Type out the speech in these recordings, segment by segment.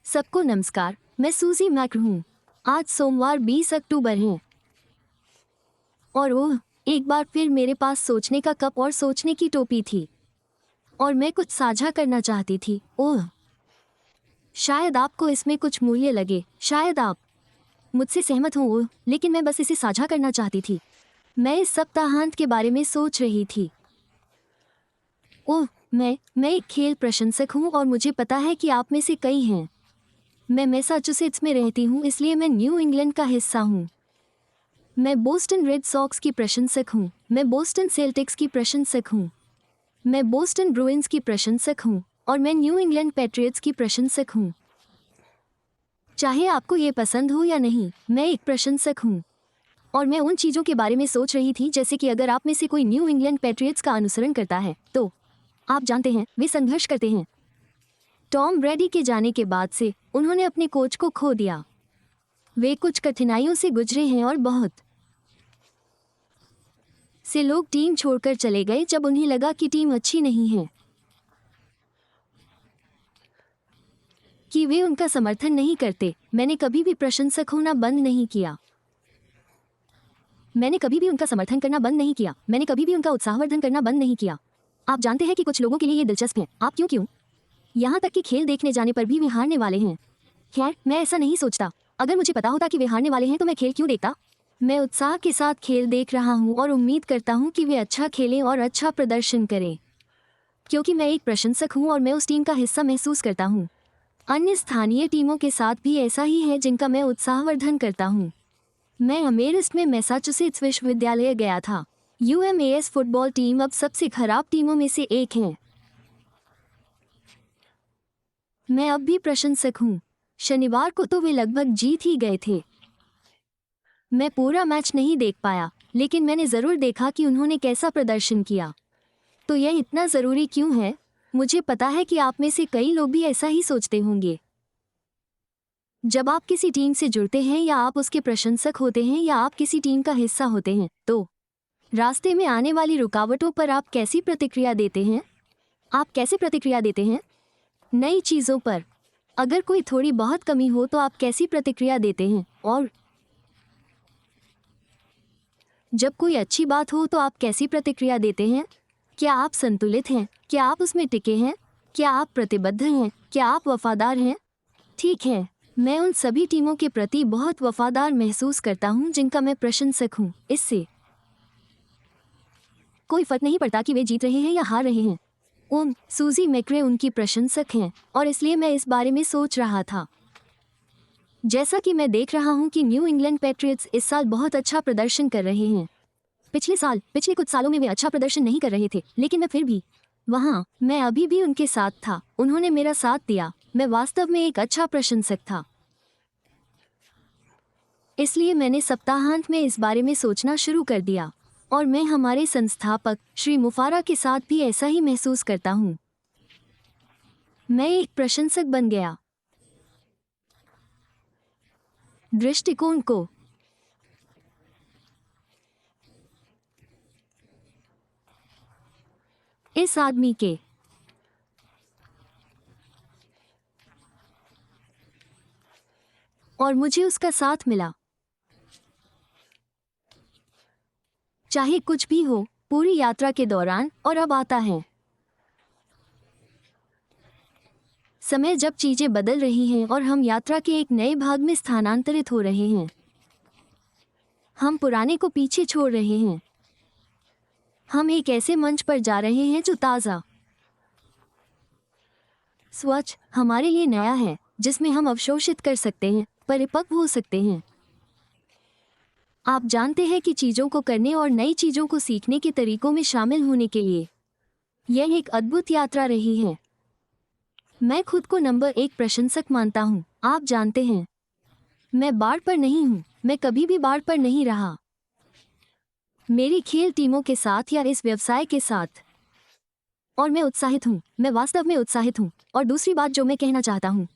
सबको नमस्कार, मैं सूजी मैक्र हूँ। आज सोमवार 20 अक्टूबर है और ओह, एक बार फिर मेरे पास सोचने का कप और सोचने की टोपी थी और मैं कुछ साझा करना चाहती थी। ओह, शायद आपको इसमें कुछ मूल्य लगे, शायद आप मुझसे सहमत हो। ओह, लेकिन मैं बस इसे साझा करना चाहती थी। मैं इस सप्ताहांत के बारे में सोच रही थी। ओह, मैं एक खेल प्रशंसक हूँ और मुझे पता है कि आप में से कई हैं। मैं मैसाचुसेट्स में रहती हूँ, इसलिए मैं न्यू इंग्लैंड का हिस्सा हूँ। मैं बोस्टन रेड सॉक्स की प्रशंसक हूँ। मैं बोस्टन सेल्टिक्स की प्रशंसक हूँ। मैं बोस्टन ब्रुइंस की प्रशंसक हूँ और मैं न्यू इंग्लैंड पैट्रियट्स की प्रशंसक हूँ। चाहे आपको ये पसंद हो या नहीं, मैं एक प्रशंसक हूँ और मैं उन चीज़ों के बारे में सोच रही थी, जैसे कि अगर आप में से कोई न्यू इंग्लैंड पैट्रियट्स का अनुसरण करता है तो आप जानते हैं वे संघर्ष करते हैं। टॉम ब्रैडी के जाने के बाद से उन्होंने अपने कोच को खो दिया। वे कुछ कठिनाइयों से गुजरे हैं और बहुत से लोग टीम छोड़कर चले गए जब उन्हें लगा कि टीम अच्छी नहीं है, कि वे उनका समर्थन नहीं करते। मैंने कभी भी प्रशंसक होना बंद नहीं किया। मैंने कभी भी उनका समर्थन करना बंद नहीं किया। मैंने कभी भी उनका उत्साहवर्धन करना बंद नहीं किया। आप जानते हैं कि कुछ लोगों के लिए ये दिलचस्प है। आप क्यों यहाँ तक कि खेल देखने जाने पर भी वे हारने वाले हैं। खैर, मैं ऐसा नहीं सोचता। अगर मुझे पता होता कि वे हारने वाले हैं तो मैं खेल क्यों देखता। मैं उत्साह के साथ खेल देख रहा हूँ और उम्मीद करता हूँ कि वे अच्छा खेलें और अच्छा प्रदर्शन करें, क्योंकि मैं एक प्रशंसक हूँ और मैं उस टीम का हिस्सा महसूस करता हूँ। अन्य स्थानीय टीमों के साथ भी ऐसा ही है जिनका मैं उत्साहवर्धन करता हूँ। मैं अमेरिस्ट में मैसाचुसेट्स विश्वविद्यालय गया था। UMass फुटबॉल टीम अब सबसे खराब टीमों में से एक है। मैं अब भी प्रशंसक हूँ। शनिवार को तो वे लगभग जीत ही गए थे। मैं पूरा मैच नहीं देख पाया, लेकिन मैंने ज़रूर देखा कि उन्होंने कैसा प्रदर्शन किया। तो यह इतना ज़रूरी क्यों है? मुझे पता है कि आप में से कई लोग भी ऐसा ही सोचते होंगे। जब आप किसी टीम से जुड़ते हैं या आप उसके प्रशंसक होते हैं या आप किसी टीम का हिस्सा होते हैं, तो रास्ते में आने वाली रुकावटों पर आप कैसी प्रतिक्रिया देते हैं? आप कैसे प्रतिक्रिया देते हैं? नई चीज़ों पर अगर कोई थोड़ी बहुत कमी हो तो आप कैसी प्रतिक्रिया देते हैं? और जब कोई अच्छी बात हो तो आप कैसी प्रतिक्रिया देते हैं? क्या आप संतुलित हैं? क्या आप उसमें टिके हैं? क्या आप प्रतिबद्ध हैं? क्या आप वफादार हैं? ठीक है, मैं उन सभी टीमों के प्रति बहुत वफादार महसूस करता हूं जिनका मैं प्रशंसक हूं। इससे कोई फर्क नहीं पड़ता कि वे जीत रहे हैं या हार रहे हैं। सूजी मैक्रे उनकी प्रशंसक हैं और इसलिए मैं इस बारे में सोच रहा था। जैसा कि मैं देख रहा हूं कि न्यू इंग्लैंड पैट्रियट्स इस साल बहुत अच्छा प्रदर्शन कर रहे हैं। पिछले कुछ सालों में वे अच्छा प्रदर्शन नहीं कर रहे थे, लेकिन मैं फिर भी मैं अभी भी उनके साथ था। उन्होंने मेरा साथ दिया। मैं वास्तव में एक अच्छा प्रशंसक था। इसलिए मैंने सप्ताहांत में इस बारे में सोचना शुरू कर दिया और मैं हमारे संस्थापक श्री मुफारा के साथ भी ऐसा ही महसूस करता हूँ। मैं एक प्रशंसक बन गया। दृष्टिकोण को इस आदमी के और मुझे उसका साथ मिला। चाहे कुछ भी हो, पूरी यात्रा के दौरान और अब आता है समय जब चीजें बदल रही हैं और हम यात्रा के एक नए भाग में स्थानांतरित हो रहे हैं। हम पुराने को पीछे छोड़ रहे हैं। हम एक ऐसे मंच पर जा रहे हैं जो ताज़ा, स्वच्छ, हमारे लिए नया है, जिसमें हम अवशोषित कर सकते हैं, परिपक्व हो सकते हैं। आप जानते हैं कि चीज़ों को करने और नई चीज़ों को सीखने के तरीकों में शामिल होने के लिए यह एक अद्भुत यात्रा रही है। मैं खुद को नंबर 1 प्रशंसक मानता हूँ। आप जानते हैं, मैं बाढ़ पर नहीं हूँ। मैं कभी भी बाढ़ पर नहीं रहा मेरी खेल टीमों के साथ या इस व्यवसाय के साथ, और मैं उत्साहित हूँ। मैं वास्तव में उत्साहित हूँ। और दूसरी बात जो मैं कहना चाहता हूँ,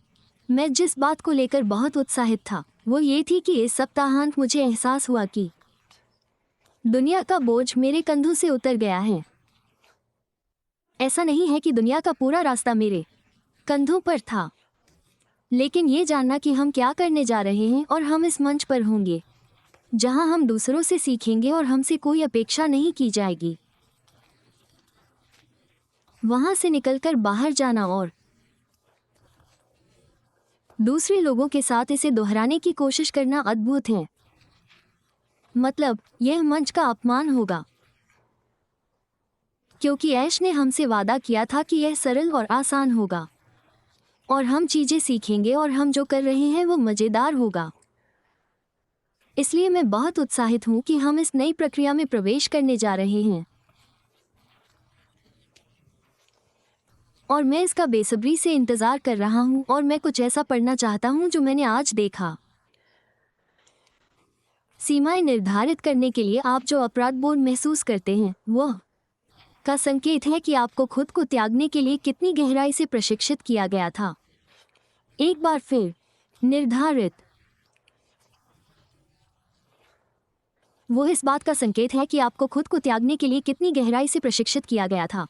मैं जिस बात को लेकर बहुत उत्साहित था वो ये थी कि इस सप्ताहांत मुझे एहसास हुआ कि दुनिया का बोझ मेरे कंधों से उतर गया है। ऐसा नहीं है कि दुनिया का पूरा रास्ता मेरे कंधों पर था, लेकिन ये जानना कि हम क्या करने जा रहे हैं और हम इस मंच पर होंगे जहां हम दूसरों से सीखेंगे और हमसे कोई अपेक्षा नहीं की जाएगी। वहां से निकलकर बाहर जाना और दूसरे लोगों के साथ इसे दोहराने की कोशिश करना अद्भुत है। मतलब यह मंच का अपमान होगा, क्योंकि ऐश ने हमसे वादा किया था कि यह सरल और आसान होगा और हम चीजें सीखेंगे और हम जो कर रहे हैं वो मजेदार होगा। इसलिए मैं बहुत उत्साहित हूं कि हम इस नई प्रक्रिया में प्रवेश करने जा रहे हैं और मैं इसका बेसब्री से इंतजार कर रहा हूं और मैं कुछ ऐसा पढ़ना चाहता हूं जो मैंने आज देखा। सीमाएं निर्धारित करने के लिए आप जो अपराध बोध महसूस करते हैं वह का संकेत है कि आपको खुद को त्यागने के लिए कितनी गहराई से प्रशिक्षित किया गया था। एक बार फिर निर्धारित, वो इस बात का संकेत है कि आपको खुद को त्यागने के लिए कितनी गहराई से प्रशिक्षित किया गया था।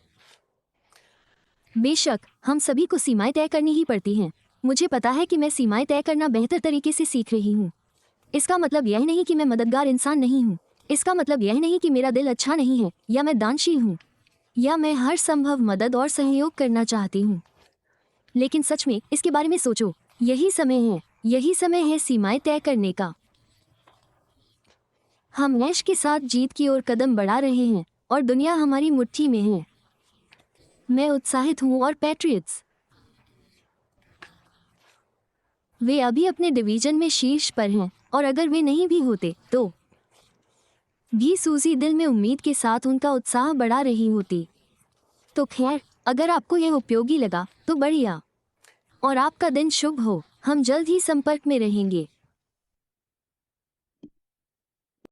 बेशक हम सभी को सीमाएं तय करनी ही पड़ती हैं। मुझे पता है कि मैं सीमाएं तय करना बेहतर तरीके से सीख रही हूँ। इसका मतलब यह नहीं कि मैं मददगार इंसान नहीं हूँ। इसका मतलब यह नहीं कि मेरा दिल अच्छा नहीं है या मैं दानशील हूँ या मैं हर संभव मदद और सहयोग करना चाहती हूँ। लेकिन सच में इसके बारे में सोचो, यही समय है सीमाएं तय करने का। हम ऐश के साथ जीत की ओर कदम बढ़ा रहे हैं और दुनिया हमारी मुट्ठी में है। मैं उत्साहित हूँ और पैट्रियट्स, वे अभी अपने डिवीजन में शीर्ष पर हैं और अगर वे नहीं भी होते तो भी सूजी दिल में उम्मीद के साथ उनका उत्साह बढ़ा रही होती। तो खैर, अगर आपको यह उपयोगी लगा तो बढ़िया और आपका दिन शुभ हो। हम जल्द ही संपर्क में रहेंगे।